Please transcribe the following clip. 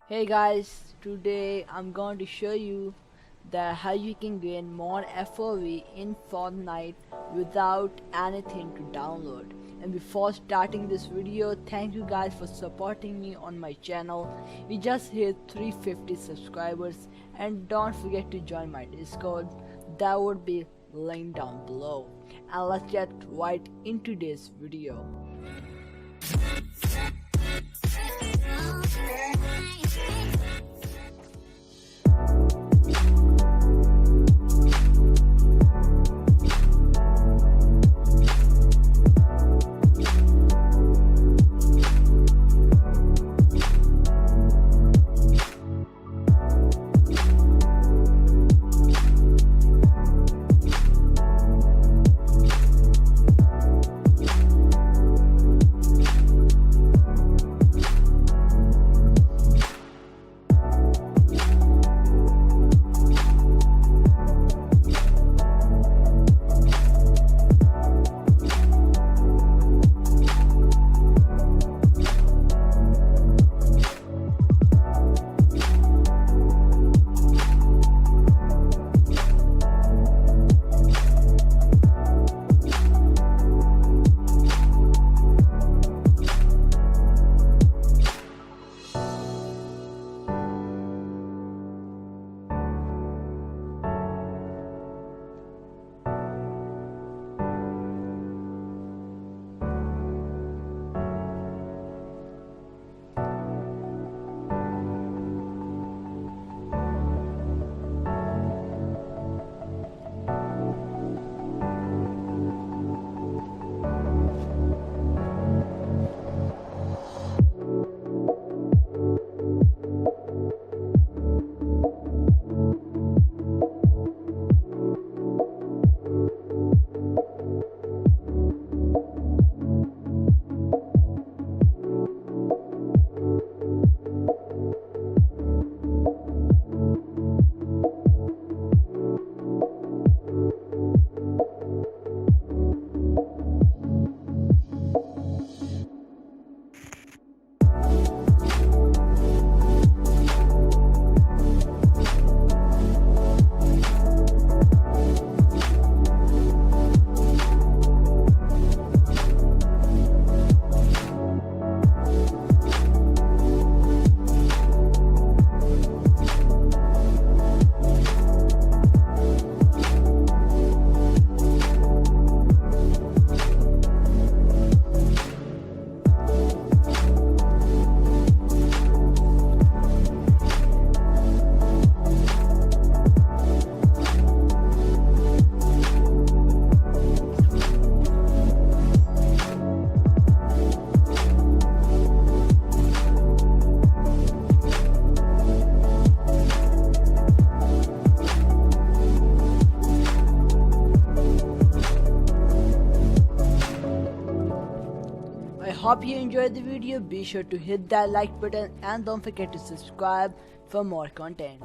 Hey guys, today I'm going to show you that how you can gain more FOV in Fortnite without anything to download. And before starting this video, thank you guys for supporting me on my channel. We just hit 350 subscribers, and don't forget to join my Discord. That would be linked down below. And let's get right into this video. I hope you enjoyed the video. Be sure to hit that like button and don't forget to subscribe for more content.